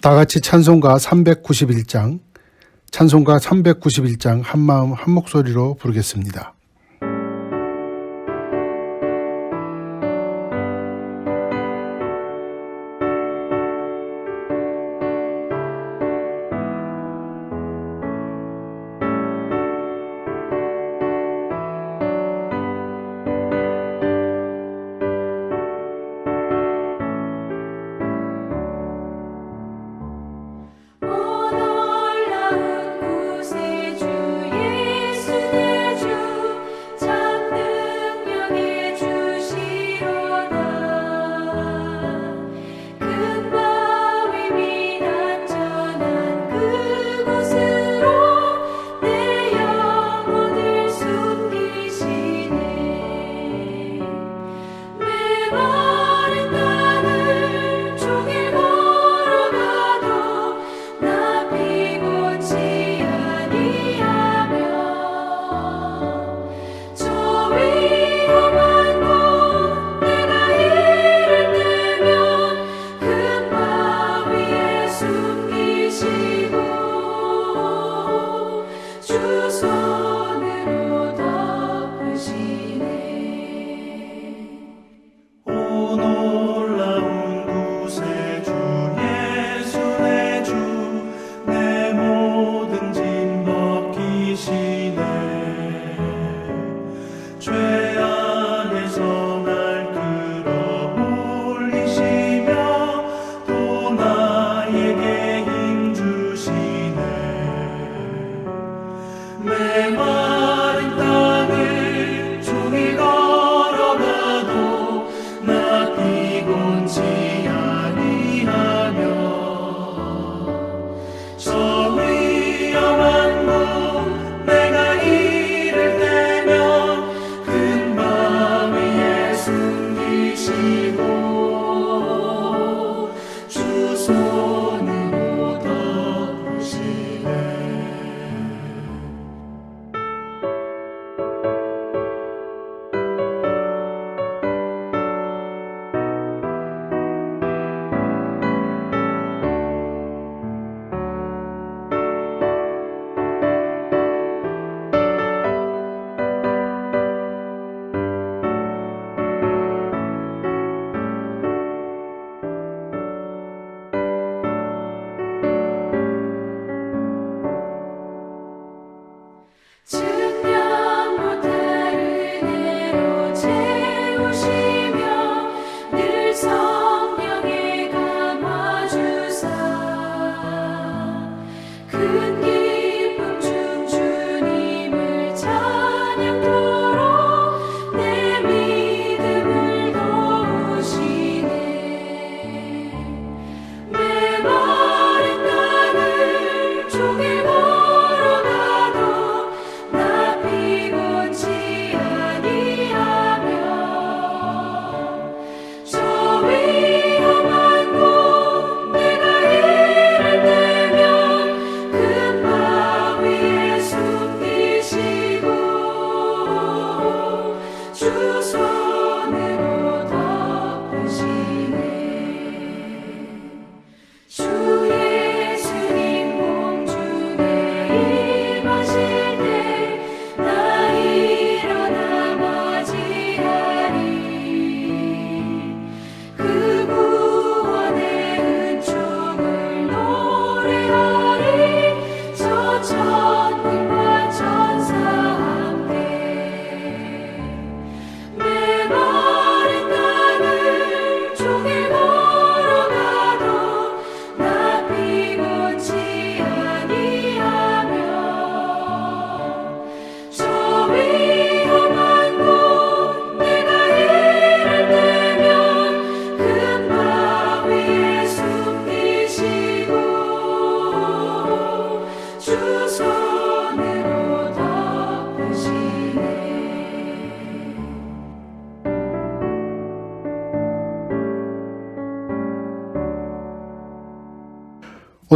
다 같이 찬송가 391장, 찬송가 391장 한마음 한목소리로 부르겠습니다.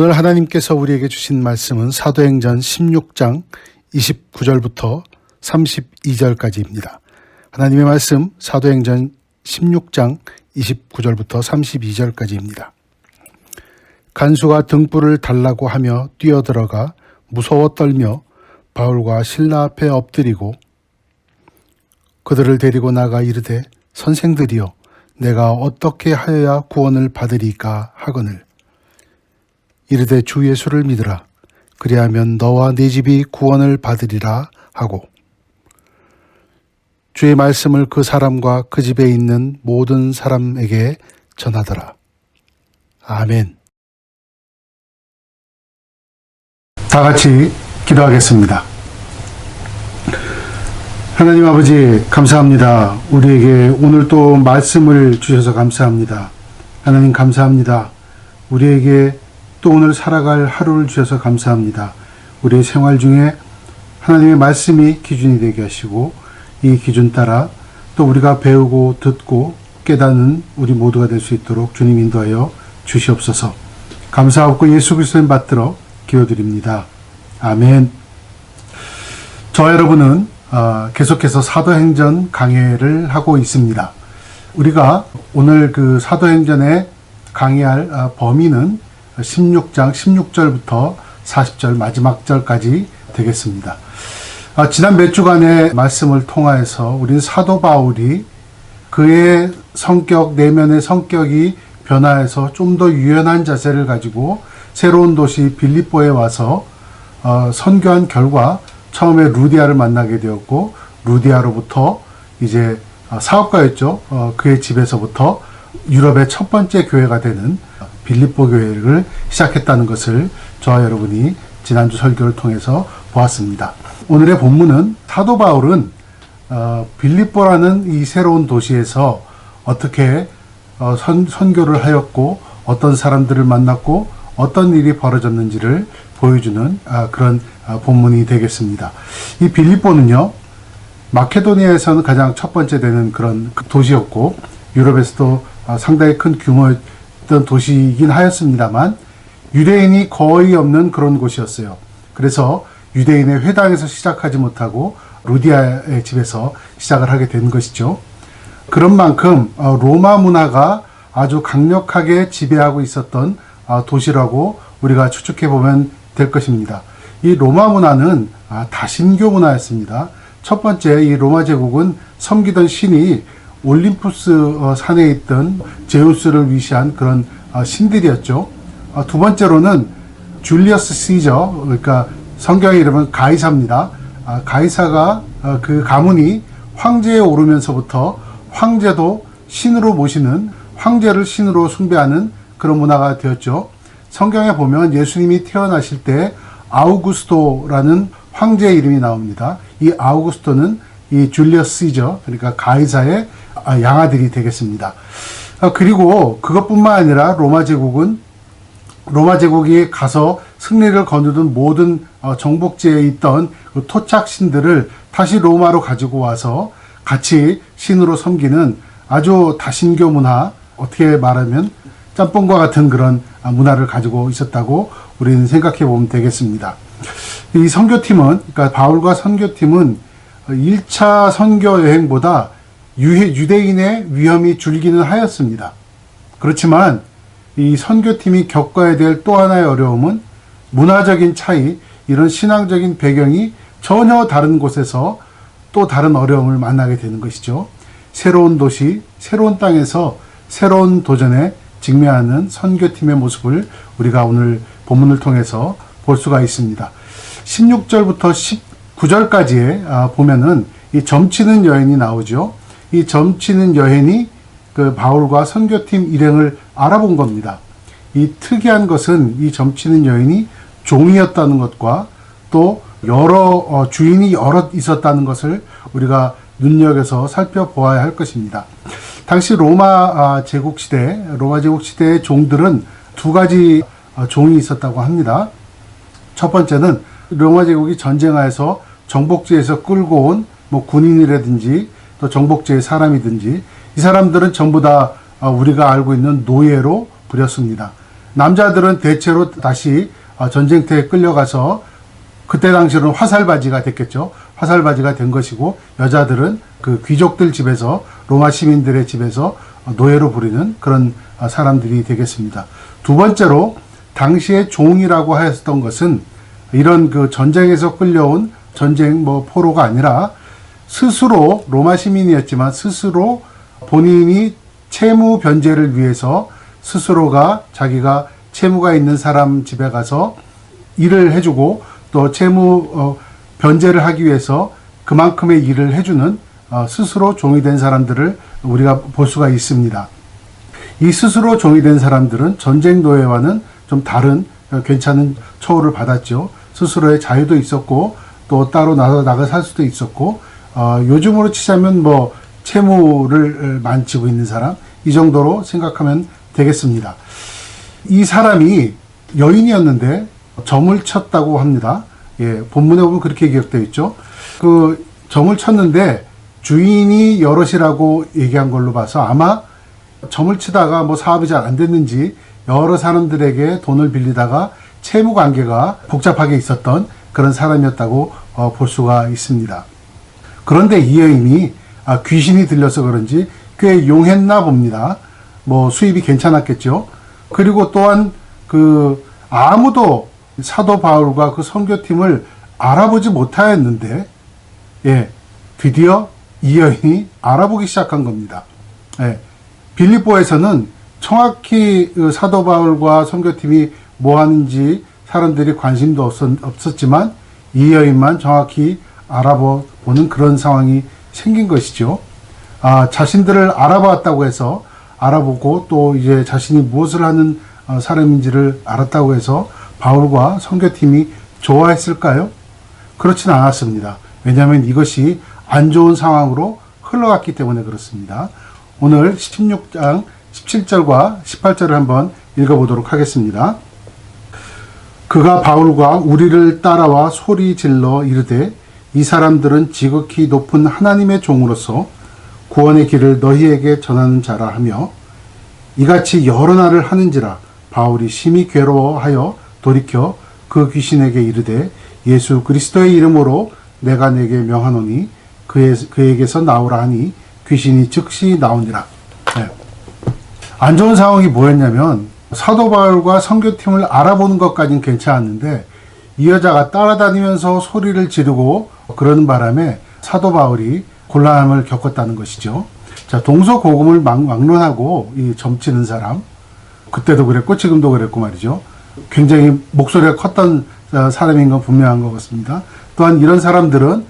오늘 하나님께서 우리에게 주신 말씀은 사도행전 16장 29절부터 32절까지입니다. 하나님의 말씀 사도행전 16장 29절부터 32절까지입니다. 간수가 등불을 달라고 하며 뛰어들어가 무서워 떨며 바울과 실라 앞에 엎드리고 그들을 데리고 나가 이르되 선생들이여 내가 어떻게 하여야 구원을 받으리까 하거늘 이르되 주 예수를 믿으라 그리하면 너와 네 집이 구원을 받으리라 하고 주의 말씀을 그 사람과 그 집에 있는 모든 사람에게 전하더라. 아멘. 다 같이 기도하겠습니다. 하나님 아버지 감사합니다. 우리에게 오늘 또 말씀을 주셔서 감사합니다. 하나님 감사합니다. 우리에게 또 오늘 살아갈 하루를 주셔서 감사합니다. 우리의 생활 중에 하나님의 말씀이 기준이 되게 하시고 이 기준 따라 또 우리가 배우고 듣고 깨닫는 우리 모두가 될 수 있도록 주님 인도하여 주시옵소서. 감사하고 예수 그리스도의 받들어 기도드립니다. 아멘. 저와 여러분은 계속해서 사도행전 강해를 하고 있습니다. 우리가 오늘 그 사도행전에 강해할 범위는 16장 16절부터 40절 마지막 절까지 되겠습니다. 지난 몇 주간의 말씀을 통하여서 우리는 사도 바울이 그의 성격, 내면의 성격이 변화해서 좀 더 유연한 자세를 가지고 새로운 도시 빌립보에 와서 선교한 결과 처음에 루디아를 만나게 되었고 루디아로부터 이제 사업가였죠. 그의 집에서부터 유럽의 첫 번째 교회가 되는 빌립보 교회를 시작했다는 것을 저와 여러분이 지난주 설교를 통해서 보았습니다. 오늘의 본문은 사도 바울은 빌립보라는 이 새로운 도시에서 어떻게 선교를 하였고 어떤 사람들을 만났고 어떤 일이 벌어졌는지를 보여주는 그런 본문이 되겠습니다. 이 빌립보는요, 마케도니아에서는 가장 첫 번째 되는 그런 도시였고 유럽에서도 상당히 큰 규모였던 도시이긴 하였습니다만 유대인이 거의 없는 그런 곳이었어요. 그래서 유대인의 회당에서 시작하지 못하고 루디아의 집에서 시작을 하게 된 것이죠. 그런 만큼 로마 문화가 아주 강력하게 지배하고 있었던 도시라고 우리가 추측해 보면 될 것입니다. 이 로마 문화는 다신교 문화였습니다. 첫 번째 이 로마 제국은 섬기던 신이 올림푸스 산에 있던 제우스를 위시한 그런 신들이었죠. 두 번째로는 줄리어스 시저, 그러니까 성경의 이름은 가이사입니다. 가이사가 그 가문이 황제에 오르면서부터 황제도 신으로 모시는, 황제를 신으로 숭배하는 그런 문화가 되었죠. 성경에 보면 예수님이 태어나실 때 아우구스토라는 황제의 이름이 나옵니다. 이 아우구스토는 이 줄리어스 시저, 그러니까 가이사의 양아들이 되겠습니다. 그리고 그것뿐만 아니라 로마 제국이 가서 승리를 거두던 모든 정복지에 있던 그 토착신들을 다시 로마로 가지고 와서 같이 신으로 섬기는 아주 다신교 문화, 어떻게 말하면 짬뽕과 같은 그런 문화를 가지고 있었다고 우리는 생각해 보면 되겠습니다. 이 선교팀은, 그러니까 바울과 선교팀은 1차 선교 여행보다 유대인의 위험이 줄기는 하였습니다. 그렇지만 이 선교팀이 겪어야 될 또 하나의 어려움은 문화적인 차이, 이런 신앙적인 배경이 전혀 다른 곳에서 또 다른 어려움을 만나게 되는 것이죠. 새로운 도시, 새로운 땅에서 새로운 도전에 직면하는 선교팀의 모습을 우리가 오늘 본문을 통해서 볼 수가 있습니다. 16절부터 19절까지에 보면은 이 점치는 여인이 나오죠. 이 점치는 여인이 그 바울과 선교팀 일행을 알아본 겁니다. 이 특이한 것은 이 점치는 여인이 종이었다는 것과 또 주인이 여러 있었다는 것을 우리가 눈여겨서 살펴보아야 할 것입니다. 당시 로마 제국 시대의 종들은 두 가지 종이 있었다고 합니다. 첫 번째는 로마 제국이 전쟁하여서 정복지에서 끌고 온 군인이라든지 또 정복지의 사람이든지 이 사람들은 전부 다 우리가 알고 있는 노예로 부렸습니다. 남자들은 대체로 다시 전쟁터에 끌려가서 그때 당시로는 화살바지가 됐겠죠. 화살바지가 된 것이고 여자들은 그 귀족들 집에서 로마 시민들의 집에서 노예로 부리는 그런 사람들이 되겠습니다. 두 번째로 당시에 종이라고 하였던 것은 이런 그 전쟁에서 끌려온 전쟁 포로가 아니라 스스로 로마 시민이었지만 스스로 본인이 채무 변제를 위해서 스스로가 자기가 채무가 있는 사람 집에 가서 일을 해주고 또 채무 변제를 하기 위해서 그만큼의 일을 해주는 스스로 종이 된 사람들을 우리가 볼 수가 있습니다. 이 스스로 종이 된 사람들은 전쟁 노예와는 좀 다른 괜찮은 처우를 받았죠. 스스로의 자유도 있었고 또 따로 나가 살 수도 있었고 요즘으로 치자면 채무를 만지고 있는 사람 이 정도로 생각하면 되겠습니다. 이 사람이 여인이었는데 점을 쳤다고 합니다. 예, 본문에 보면 그렇게 기록되어 있죠. 그 점을 쳤는데 주인이 여럿이라고 얘기한 걸로 봐서 아마 점을 치다가 사업이 잘 안 됐는지 여러 사람들에게 돈을 빌리다가 채무 관계가 복잡하게 있었던 그런 사람이었다고 볼 수가 있습니다. 그런데 이 여인이 귀신이 들려서 그런지 꽤 용했나 봅니다. 수입이 괜찮았겠죠. 그리고 또한 아무도 사도 바울과 그 선교팀을 알아보지 못하였는데, 예, 드디어 이 여인이 알아보기 시작한 겁니다. 예, 빌립보에서는 정확히 사도 바울과 선교팀이 뭐 하는지 사람들이 관심도 없었지만 이 여인만 정확히 알아보는 그런 상황이 생긴 것이죠. 자신들을 알아봤다고 해서 알아보고 또 이제 자신이 무엇을 하는 사람인지를 알았다고 해서 바울과 선교팀이 좋아했을까요? 그렇진 않았습니다. 왜냐하면 이것이 안 좋은 상황으로 흘러갔기 때문에 그렇습니다. 오늘 16장 17절과 18절을 한번 읽어보도록 하겠습니다. 그가 바울과 우리를 따라와 소리 질러 이르되 이 사람들은 지극히 높은 하나님의 종으로서 구원의 길을 너희에게 전하는 자라 하며 이같이 여러 날을 하는지라 바울이 심히 괴로워하여 돌이켜 그 귀신에게 이르되 예수 그리스도의 이름으로 내가 내게 명하노니 그에게서 나오라 하니 귀신이 즉시 나오니라. 네. 안 좋은 상황이 뭐였냐면 사도 바울과 선교팀을 알아보는 것까지는 괜찮았는데 이 여자가 따라다니면서 소리를 지르고 그러는 바람에 사도 바울이 곤란함을 겪었다는 것이죠. 자, 동서고금을 막론하고 이 점치는 사람, 그때도 그랬고 지금도 그랬고 말이죠. 굉장히 목소리가 컸던 사람인 건 분명한 것 같습니다. 또한 이런 사람들은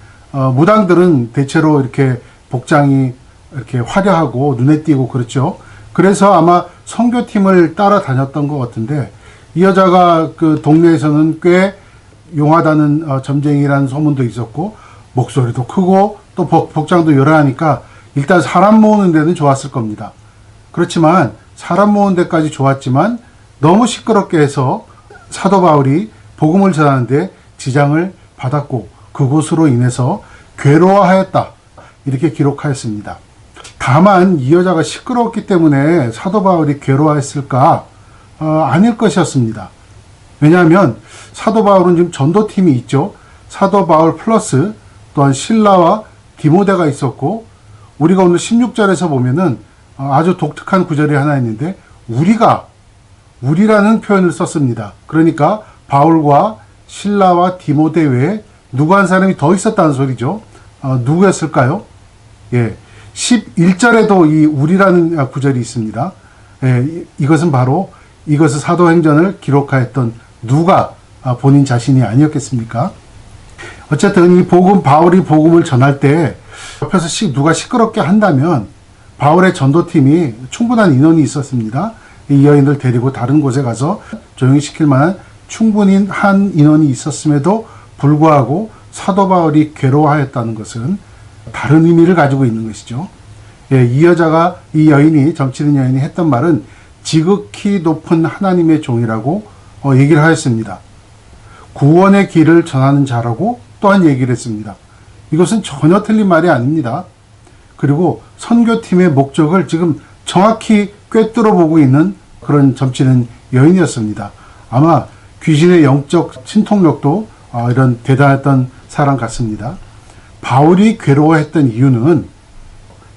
무당들은 대체로 이렇게 복장이 이렇게 화려하고 눈에 띄고 그렇죠. 그래서 아마 선교팀을 따라다녔던 것 같은데 이 여자가 그 동네에서는 꽤 용하다는 점쟁이라는 소문도 있었고 목소리도 크고 또 복장도 요란하니까 일단 사람 모으는 데는 좋았을 겁니다. 그렇지만 사람 모으는 데까지 좋았지만 너무 시끄럽게 해서 사도 바울이 복음을 전하는데 지장을 받았고 그것으로 인해서 괴로워하였다. 이렇게 기록하였습니다. 다만 이 여자가 시끄러웠기 때문에 사도 바울이 괴로워했을까? 아닐 것이었습니다. 왜냐하면 사도 바울은 지금 전도팀이 있죠. 사도 바울 플러스 또한 실라와 디모데가 있었고 우리가 오늘 16절에서 보면은 아주 독특한 구절이 하나 있는데 우리라는 표현을 썼습니다. 그러니까 바울과 실라와 디모데 외에 누구 한 사람이 더 있었다는 소리죠. 누구였을까요? 예, 11절에도 이 우리라는 구절이 있습니다. 예, 이것은 바로 이것을 사도행전을 기록하였던 누가 본인 자신이 아니었겠습니까? 어쨌든 이 바울이 복음을 전할 때 옆에서 누가 시끄럽게 한다면 바울의 전도팀이 충분한 인원이 있었습니다. 이 여인들 데리고 다른 곳에 가서 조용히 시킬 만한 충분히 한 인원이 있었음에도 불구하고 사도 바울이 괴로워하였다는 것은 다른 의미를 가지고 있는 것이죠. 예, 이 여인이 점치는 여인이 했던 말은 지극히 높은 하나님의 종이라고 얘기를 하였습니다. 구원의 길을 전하는 자라고 또한 얘기를 했습니다. 이것은 전혀 틀린 말이 아닙니다. 그리고 선교팀의 목적을 지금 정확히 꿰뚫어 보고 있는 그런 점치는 여인이었습니다. 아마 귀신의 영적 신통력도 이런 대단했던 사람 같습니다. 바울이 괴로워했던 이유는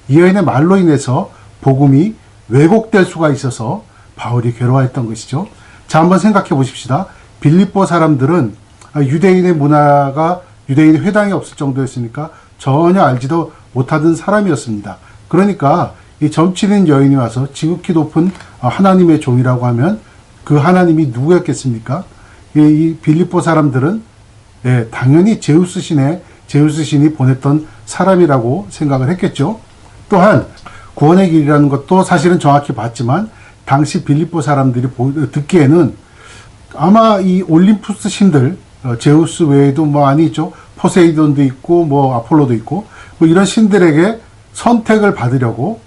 이 여인의 말로 인해서 복음이 왜곡될 수가 있어서 바울이 괴로워했던 것이죠. 자, 한번 생각해 보십시다. 빌립보 사람들은 유대인의 문화가 유대인의 회당이 없을 정도였으니까 전혀 알지도 못하던 사람이었습니다. 그러니까 이 점치는 여인이 와서 지극히 높은 하나님의 종이라고 하면 그 하나님이 누구였겠습니까? 이 빌립보 사람들은 당연히 제우스 신이 보냈던 사람이라고 생각을 했겠죠. 또한 구원의 길이라는 것도 사실은 정확히 봤지만 당시 빌립보 사람들이 듣기에는 아마 이 올림푸스 신들, 제우스 외에도 뭐 많이 있죠. 포세이돈도 있고 뭐 아폴로도 있고 뭐 이런 신들에게 선택을 받으려고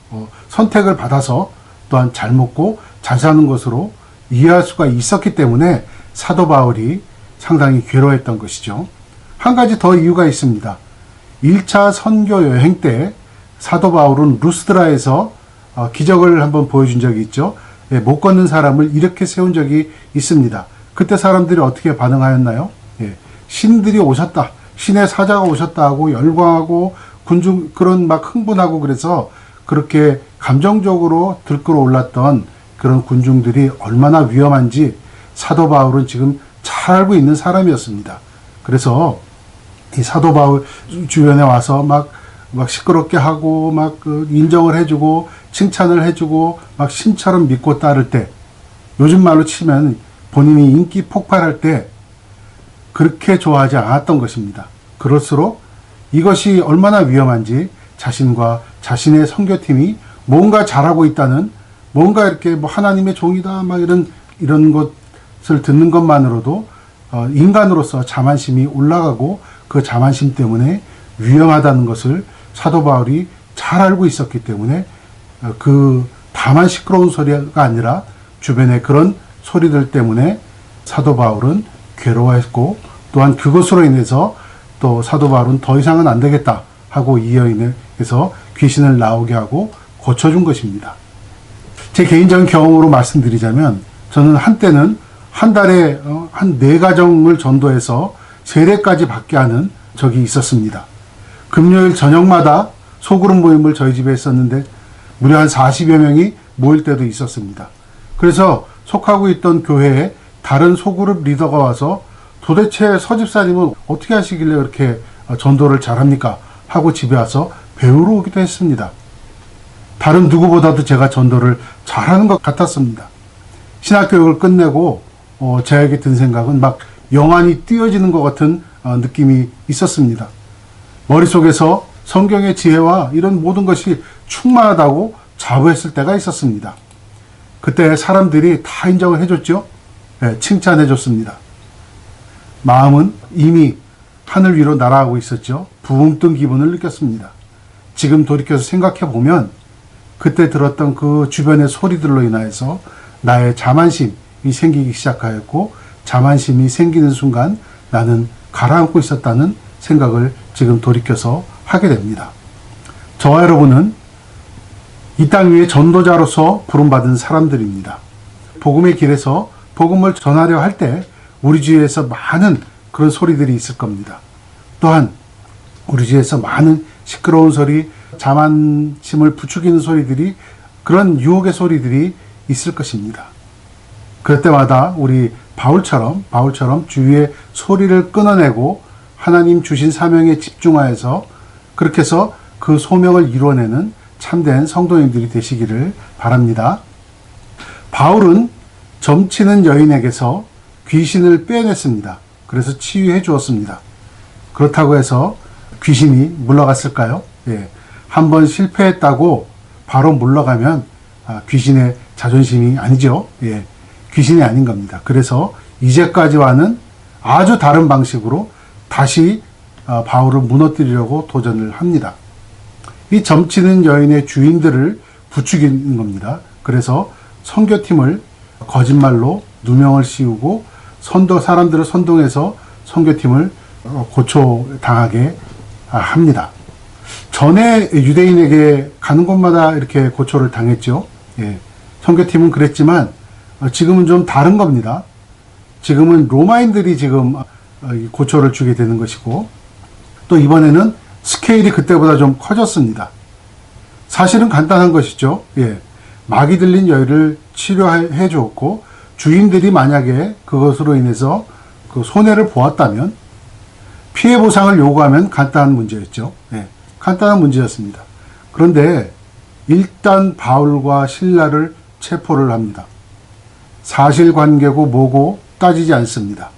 선택을 받아서 또한 잘 먹고 잘 사는 것으로 이해할 수가 있었기 때문에 사도 바울이 상당히 괴로워했던 것이죠. 한 가지 더 이유가 있습니다. 1차 선교 여행 때 사도 바울은 루스드라에서 기적을 한번 보여준 적이 있죠. 못 걷는 사람을 이렇게 세운 적이 있습니다. 그때 사람들이 어떻게 반응하였나요? 신들이 오셨다. 신의 사자가 오셨다 하고 열광하고 그런 막 흥분하고 그래서 그렇게 감정적으로 들끓어 올랐던 그런 군중들이 얼마나 위험한지 사도 바울은 지금 잘 알고 있는 사람이었습니다. 그래서 이 사도 바울 주변에 와서 막 시끄럽게 하고 막 인정을 해주고 칭찬을 해주고 막 신처럼 믿고 따를 때 요즘 말로 치면 본인이 인기 폭발할 때 그렇게 좋아하지 않았던 것입니다. 그럴수록 이것이 얼마나 위험한지 자신과 자신의 선교팀이 뭔가 잘하고 있다는 뭔가 이렇게 뭐 하나님의 종이다 막 이런 것을 듣는 것만으로도 인간으로서 자만심이 올라가고 그 자만심 때문에 위험하다는 것을 사도 바울이 잘 알고 있었기 때문에 다만 시끄러운 소리가 아니라 주변의 그런 소리들 때문에 사도 바울은 괴로워했고 또한 그것으로 인해서 또 사도 바울은 더 이상은 안 되겠다 하고 이 여인에게서 귀신을 나오게 하고 고쳐준 것입니다. 제 개인적인 경험으로 말씀드리자면 저는 한때는 한 달에 한 4가정을 전도해서 세례까지 받게 하는 적이 있었습니다. 금요일 저녁마다 소그룹 모임을 저희 집에 했었는데 무려 한 40여 명이 모일 때도 있었습니다. 그래서 속하고 있던 교회에 다른 소그룹 리더가 와서 도대체 서집사님은 어떻게 하시길래 그렇게 전도를 잘합니까? 하고 집에 와서 배우러 오기도 했습니다. 다른 누구보다도 제가 전도를 잘하는 것 같았습니다. 신학교육을 끝내고 저에게 든 생각은 막 영안이 띄어지는 것 같은 느낌이 있었습니다. 머릿속에서 성경의 지혜와 이런 모든 것이 충만하다고 자부했을 때가 있었습니다. 그때 사람들이 다 인정을 해줬죠. 칭찬해 줬습니다. 마음은 이미 하늘 위로 날아가고 있었죠. 붕 뜬 기분을 느꼈습니다. 지금 돌이켜서 생각해 보면 그때 들었던 그 주변의 소리들로 인하여서 나의 자만심이 생기기 시작하였고 자만심이 생기는 순간 나는 가라앉고 있었다는 생각을 지금 돌이켜서 하게 됩니다. 저와 여러분은 이 땅 위에 전도자로서 부름받은 사람들입니다. 복음의 길에서 복음을 전하려 할 때 우리 주위에서 많은 그런 소리들이 있을 겁니다. 또한 우리 주위에서 많은 시끄러운 소리, 자만심을 부추기는 소리들이 그런 유혹의 소리들이 있을 것입니다. 그럴 때마다 우리 바울처럼 주위의 소리를 끊어내고 하나님 주신 사명에 집중하여서 그렇게 해서 그 소명을 이루어내는 참된 성도님들이 되시기를 바랍니다. 바울은 점치는 여인에게서 귀신을 빼냈습니다. 그래서 치유해 주었습니다. 그렇다고 해서 귀신이 물러갔을까요? 한번 실패했다고 바로 물러가면 귀신의 자존심이 아니죠. 귀신이 아닌 겁니다. 그래서 이제까지와는 아주 다른 방식으로 다시 바울을 무너뜨리려고 도전을 합니다. 이 점치는 여인의 주인들을 부추기는 겁니다. 그래서 선교팀을 거짓말로 누명을 씌우고 사람들을 선동해서 선교팀을 고초당하게 합니다. 전에 유대인에게 가는 곳마다 이렇게 고초를 당했죠. 선교팀은 그랬지만 지금은 좀 다른 겁니다. 지금은 로마인들이 지금 고초를 주게 되는 것이고 또 이번에는 스케일이 그때보다 좀 커졌습니다. 사실은 간단한 것이죠. 마귀 들린 여인을 치료해 주었고 주인들이 만약에 그것으로 인해서 그 손해를 보았다면 피해 보상을 요구하면 간단한 문제였죠. 네, 간단한 문제였습니다. 그런데 일단 바울과 실라를 체포를 합니다. 사실관계고 뭐고 따지지 않습니다.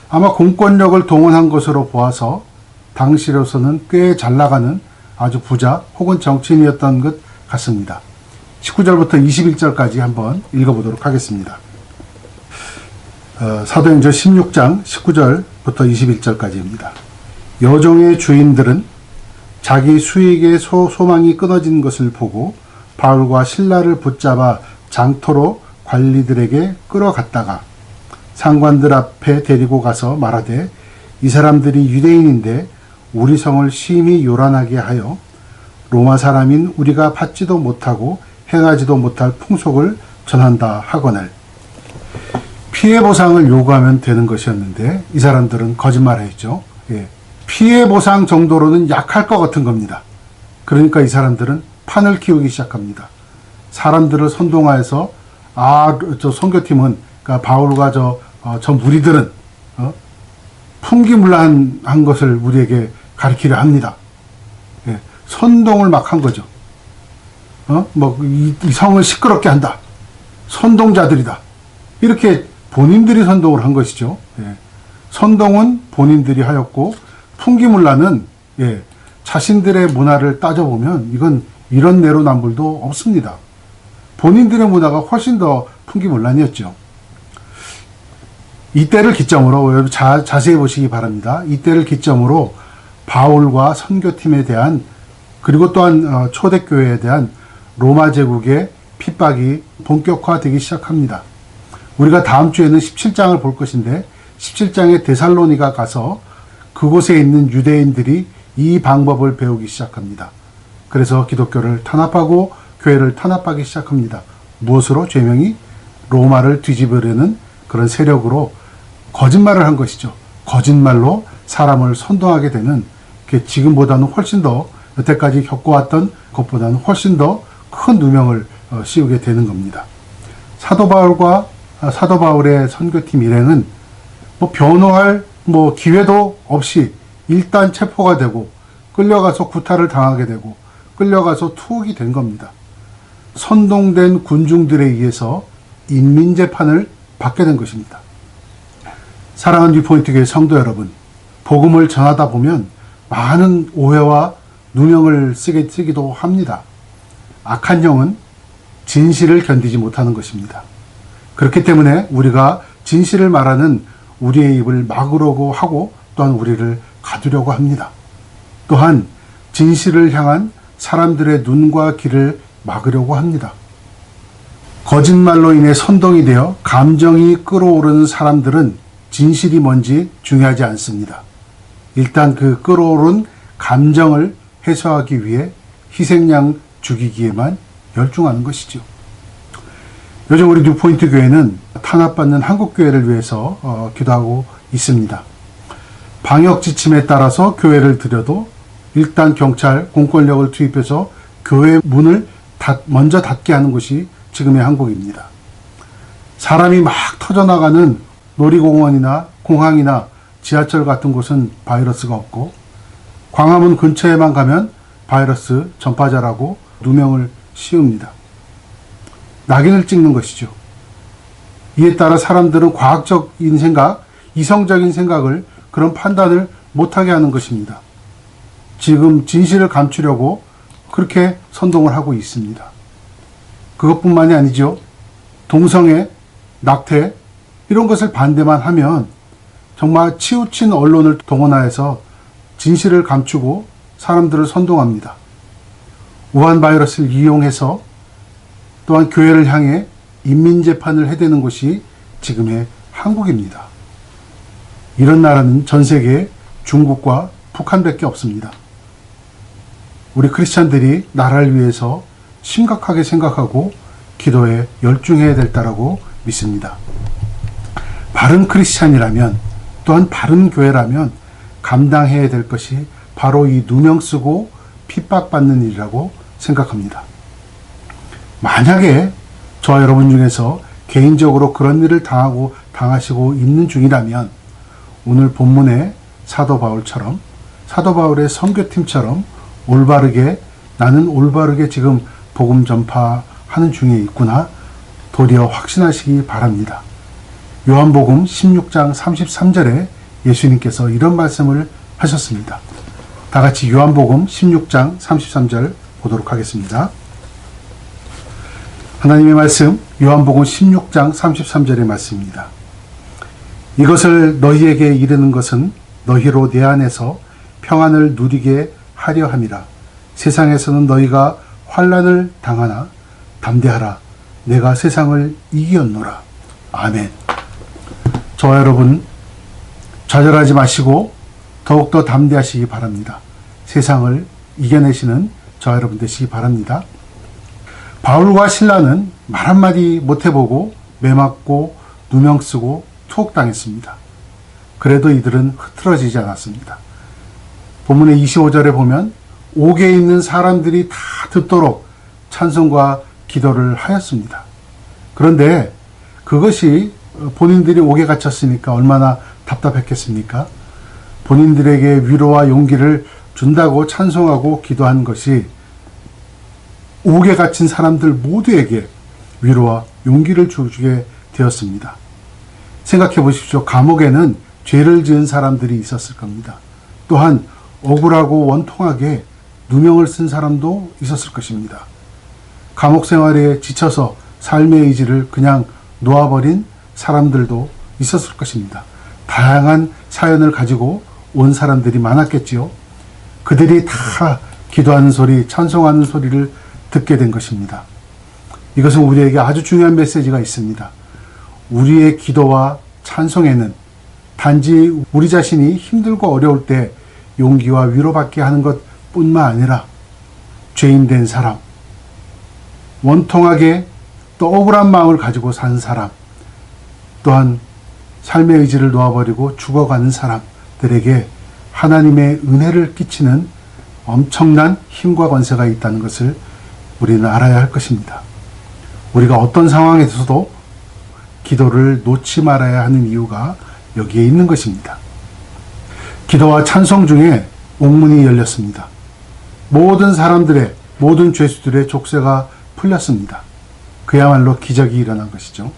아마 공권력을 동원한 것으로 보아서 당시로서는 꽤 잘 나가는 아주 부자 혹은 정치인이었던 것 같습니다. 19절부터 21절까지 한번 읽어보도록 하겠습니다. 사도행전 16장 19절부터 21절까지입니다. 여종의 주인들은 자기 수익의 소망이 끊어진 것을 보고 바울과 실라를 붙잡아 장터로 관리들에게 끌어갔다가 상관들 앞에 데리고 가서 말하되 이 사람들이 유대인인데 우리 성을 심히 요란하게 하여 로마 사람인 우리가 받지도 못하고 행하지도 못할 풍속을 전한다 하거늘. 피해 보상을 요구하면 되는 것이었는데 이 사람들은 거짓말했죠. 예. 피해 보상 정도로는 약할 것 같은 겁니다. 그러니까 이 사람들은 판을 키우기 시작합니다. 사람들을 선동하여서 저 선교팀은 그러니까 바울과 저 무리들은 풍기문란한 것을 우리에게 가르치려 합니다. 예. 선동을 막 한 거죠. 이 성을 시끄럽게 한다. 선동자들이다. 이렇게 본인들이 선동을 한 것이죠. 예. 선동은 본인들이 하였고 풍기문란은 자신들의 문화를 따져보면 이건 이런 내로남불도 없습니다. 본인들의 문화가 훨씬 더 풍기문란이었죠. 이때를 기점으로 여러분 자세히 보시기 바랍니다. 이때를 기점으로 바울과 선교팀에 대한 그리고 또한 초대교회에 대한 로마 제국의 핍박이 본격화되기 시작합니다. 우리가 다음 주에는 17장을 볼 것인데 17장에 데살로니가 가서 그곳에 있는 유대인들이 이 방법을 배우기 시작합니다. 그래서 기독교를 탄압하고 교회를 탄압하기 시작합니다. 무엇으로? 죄명이 로마를 뒤집으려는 그런 세력으로 거짓말을 한 것이죠. 거짓말로 사람을 선동하게 되는 지금보다는 훨씬 더 여태까지 겪어왔던 것보다는 훨씬 더 큰 누명을 씌우게 되는 겁니다. 사도 바울의 선교팀 일행은 변호할 기회도 없이 일단 체포가 되고 끌려가서 구타를 당하게 되고 끌려가서 투옥이 된 겁니다. 선동된 군중들에 의해서 인민재판을 받게 된 것입니다. 사랑하는 뉴포인트 교회 성도 여러분, 복음을 전하다 보면 많은 오해와 누명을 쓰기도 합니다. 악한 영은 진실을 견디지 못하는 것입니다. 그렇기 때문에 우리가 진실을 말하는 우리의 입을 막으려고 하고 또한 우리를 가두려고 합니다. 또한 진실을 향한 사람들의 눈과 귀를 막으려고 합니다. 거짓말로 인해 선동이 되어 감정이 끌어오르는 사람들은 진실이 뭔지 중요하지 않습니다. 일단 그 끌어오른 감정을 해소하기 위해 희생양 죽이기에만 열중하는 것이죠. 요즘 우리 뉴포인트 교회는 탄압받는 한국교회를 위해서 기도하고 있습니다. 방역 지침에 따라서 교회를 들여도 일단 경찰, 공권력을 투입해서 교회 문을 먼저 닫게 하는 것이 지금의 한국입니다. 사람이 막 터져나가는 놀이공원이나 공항이나 지하철 같은 곳은 바이러스가 없고 광화문 근처에만 가면 바이러스 전파자라고 누명을 씌웁니다. 낙인을 찍는 것이죠. 이에 따라 사람들은 과학적인 생각, 이성적인 생각을 그런 판단을 못하게 하는 것입니다. 지금 진실을 감추려고 그렇게 선동을 하고 있습니다. 그것뿐만이 아니죠. 동성애, 낙태 이런 것을 반대만 하면 정말 치우친 언론을 동원하여서 진실을 감추고 사람들을 선동합니다. 우한 바이러스를 이용해서 또한 교회를 향해 인민재판을 해대는 곳이 지금의 한국입니다. 이런 나라는 전 세계에 중국과 북한밖에 없습니다. 우리 크리스찬들이 나라를 위해서 심각하게 생각하고 기도에 열중해야 될 때라고 믿습니다. 바른 크리스찬이라면 또한 바른 교회라면 감당해야 될 것이 바로 이 누명 쓰고 핍박받는 일이라고 생각합니다. 만약에 저와 여러분 중에서 개인적으로 그런 일을 당하시고 있는 중이라면 오늘 본문의 사도 바울의 선교팀처럼 나는 올바르게 지금 복음 전파하는 중에 있구나 도리어 확신하시기 바랍니다. 요한복음 16장 33절에 예수님께서 이런 말씀을 하셨습니다. 다 같이 요한복음 16장 33절 보도록 하겠습니다. 하나님의 말씀 요한복음 16장 33절의 말씀입니다. 이것을 너희에게 이르는 것은 너희로 내 안에서 평안을 누리게 하려 함이라. 세상에서는 너희가 환난을 당하나 담대하라. 내가 세상을 이기었노라. 아멘. 저와 여러분 좌절하지 마시고 더욱더 담대하시기 바랍니다. 세상을 이겨내시는 저와 여러분 되시기 바랍니다. 바울과 신라는 말 한마디 못해보고 매맞고 누명 쓰고 투옥당했습니다. 그래도 이들은 흐트러지지 않았습니다. 본문의 25절에 보면 옥에 있는 사람들이 다 듣도록 찬송과 기도를 하였습니다. 그런데 그것이 본인들이 옥에 갇혔으니까 얼마나 답답했겠습니까? 본인들에게 위로와 용기를 준다고 찬송하고 기도한 것이 옥에 갇힌 사람들 모두에게 위로와 용기를 주게 되었습니다. 생각해 보십시오. 감옥에는 죄를 지은 사람들이 있었을 겁니다. 또한 억울하고 원통하게 누명을 쓴 사람도 있었을 것입니다. 감옥 생활에 지쳐서 삶의 의지를 그냥 놓아버린 사람들도 있었을 것입니다. 다양한 사연을 가지고 온 사람들이 많았겠지요. 그들이 다 기도하는 소리, 찬송하는 소리를 듣게 된 것입니다. 이것은 우리에게 아주 중요한 메시지가 있습니다. 우리의 기도와 찬송에는 단지 우리 자신이 힘들고 어려울 때 용기와 위로받게 하는 것뿐만 아니라 죄인된 사람, 원통하게 또 억울한 마음을 가지고 산 사람, 또한 삶의 의지를 놓아버리고 죽어가는 사람들에게 하나님의 은혜를 끼치는 엄청난 힘과 권세가 있다는 것을 우리는 알아야 할 것입니다. 우리가 어떤 상황에서도 기도를 놓지 말아야 하는 이유가 여기에 있는 것입니다. 기도와 찬송 중에 옥문이 열렸습니다. 모든 죄수들의 족쇄가 풀렸습니다. 그야말로 기적이 일어난 것이죠.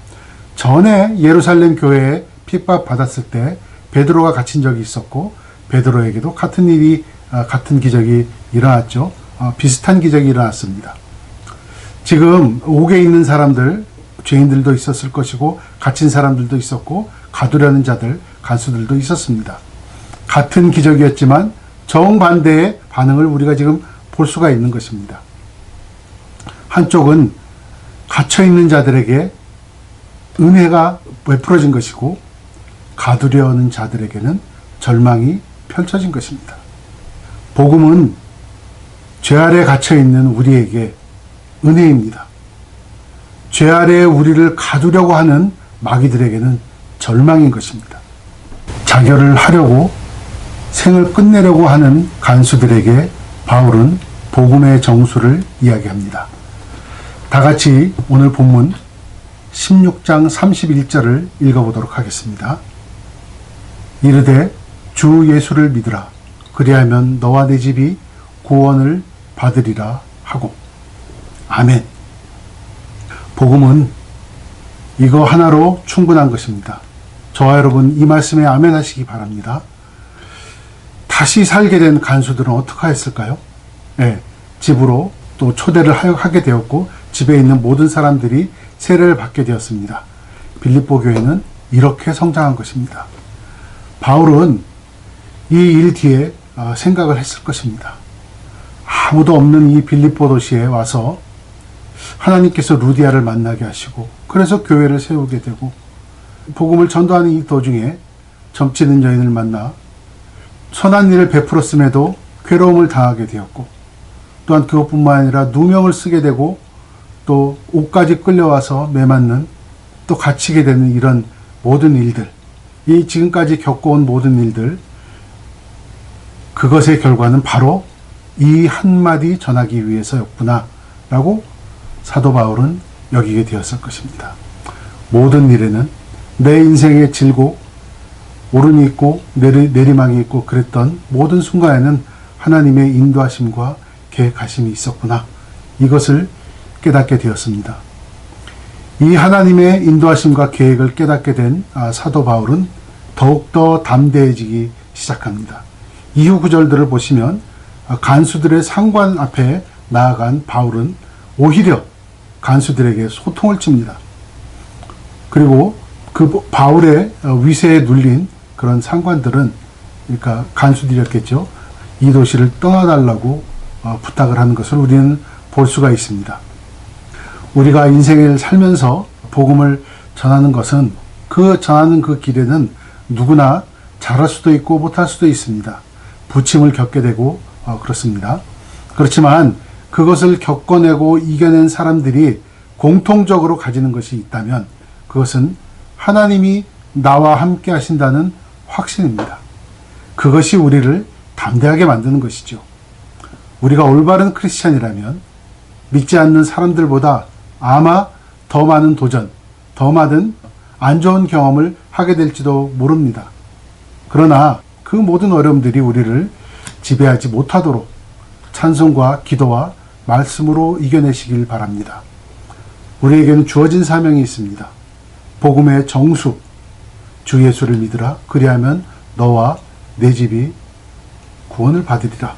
전에 예루살렘 교회에 핍박받았을 때 베드로가 갇힌 적이 있었고 베드로에게도 같은 기적이 일어났죠. 비슷한 기적이 일어났습니다. 지금 옥에 있는 사람들, 죄인들도 있었을 것이고 갇힌 사람들도 있었고 가두려는 자들, 간수들도 있었습니다. 같은 기적이었지만 정반대의 반응을 우리가 지금 볼 수가 있는 것입니다. 한쪽은 갇혀있는 자들에게 은혜가 베풀어진 것이고 가두려는 자들에게는 절망이 펼쳐진 것입니다. 복음은 죄 아래 갇혀있는 우리에게 은혜입니다. 죄 아래에 우리를 가두려고 하는 마귀들에게는 절망인 것입니다. 자결을 하려고 생을 끝내려고 하는 간수들에게 바울은 복음의 정수를 이야기합니다. 다 같이 오늘 본문 16장 31절을 읽어보도록 하겠습니다. 이르되 주 예수를 믿으라. 그리하면 너와 내 집이 구원을 받으리라 하고. 아멘. 복음은 이거 하나로 충분한 것입니다. 저와 여러분 이 말씀에 아멘 하시기 바랍니다. 다시 살게 된 간수들은 어떻게 했을까요? 네, 집으로 또 초대를 하게 되었고 집에 있는 모든 사람들이 세례를 받게 되었습니다. 빌립보 교회는 이렇게 성장한 것입니다. 바울은 이 일 뒤에 생각을 했을 것입니다. 아무도 없는 이 빌립보 도시에 와서 하나님께서 루디아를 만나게 하시고 그래서 교회를 세우게 되고 복음을 전도하는 이 도중에 점치는 여인을 만나 선한 일을 베풀었음에도 괴로움을 당하게 되었고 또한 그것뿐만 아니라 누명을 쓰게 되고 또 옥까지 끌려와서 매맞는 또 갇히게 되는 이런 모든 일들, 이 지금까지 겪어온 모든 일들, 그것의 결과는 바로 이 한마디 전하기 위해서였구나 라고 사도 바울은 여기게 되었을 것입니다. 모든 일에는 내 인생의 질곡, 오름이 있고 내리막이 있고 그랬던 모든 순간에는 하나님의 인도하심과 계획하심이 있었구나. 이것을 깨닫게 되었습니다. 이 하나님의 인도하심과 계획을 깨닫게 된 사도 바울은 더욱더 담대해지기 시작합니다. 이후 구절들을 보시면 간수들의 상관 앞에 나아간 바울은 오히려 간수들에게 소통을 칩니다. 그리고 그 바울의 위세에 눌린 그런 상관들은, 그러니까 간수들이었겠죠. 이 도시를 떠나달라고 부탁을 하는 것을 우리는 볼 수가 있습니다. 우리가 인생을 살면서 복음을 전하는 것은 전하는 그 길에는 누구나 잘할 수도 있고 못할 수도 있습니다. 부침을 겪게 되고 그렇습니다. 그렇지만 그것을 겪어내고 이겨낸 사람들이 공통적으로 가지는 것이 있다면 그것은 하나님이 나와 함께 하신다는 확신입니다. 그것이 우리를 담대하게 만드는 것이죠. 우리가 올바른 크리스찬이라면 믿지 않는 사람들보다 아마 더 많은 도전, 더 많은 안 좋은 경험을 하게 될지도 모릅니다. 그러나 그 모든 어려움들이 우리를 지배하지 못하도록 찬송과 기도와 말씀으로 이겨내시길 바랍니다. 우리에게는 주어진 사명이 있습니다. 복음의 정수, 주 예수를 믿으라. 그리하면 너와 내 집이 구원을 받으리라.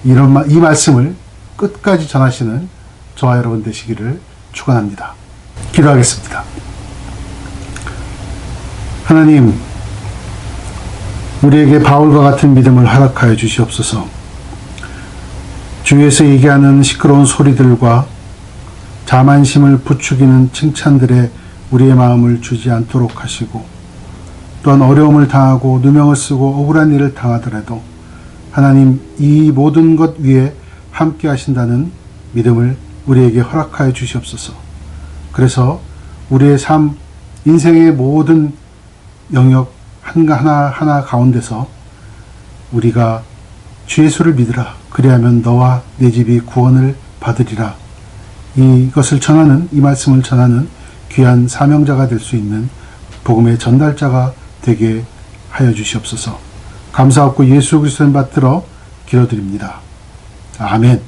이 말씀을 끝까지 전하시는 저와 여러분 되시기를 축원합니다. 기도하겠습니다. 하나님, 우리에게 바울과 같은 믿음을 허락하여 주시옵소서. 주위에서 얘기하는 시끄러운 소리들과 자만심을 부추기는 칭찬들에 우리의 마음을 주지 않도록 하시고, 또한 어려움을 당하고 누명을 쓰고 억울한 일을 당하더라도 하나님, 이 모든 것 위에 함께 하신다는 믿음을 우리에게 허락하여 주시옵소서. 그래서 우리의 삶, 인생의 모든 영역 하나하나 가운데서 우리가 주 예수를 믿으라. 그리하면 너와 내 집이 구원을 받으리라. 이것을 전하는, 이 말씀을 전하는 귀한 사명자가 될 수 있는 복음의 전달자가 되게 하여 주시옵소서. 감사하고 예수 그리스도를 받들어 기도드립니다. 아멘.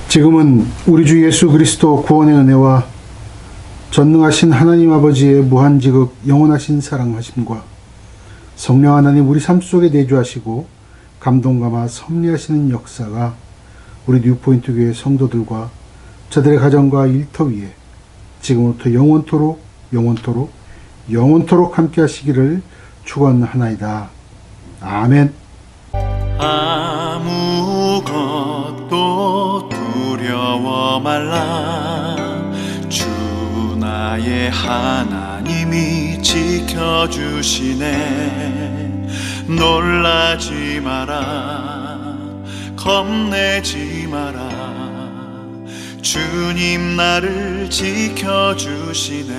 지금은 우리 주 예수 그리스도 구원의 은혜와 전능하신 하나님 아버지의 무한지극 영원하신 사랑하심과 성령 하나님 우리 삶 속에 내주하시고 감동감화 섭리하시는 역사가 우리 뉴포인트 교회 성도들과 저들의 가정과 일터 위에 지금부터 영원토록 함께 하시기를 축원하나이다. 아멘. 아무것도 두려워 말라. 주 나의 하나님이 지켜주시네. 놀라지 마라. 겁내지 마라. 주님 나를 지켜주시네.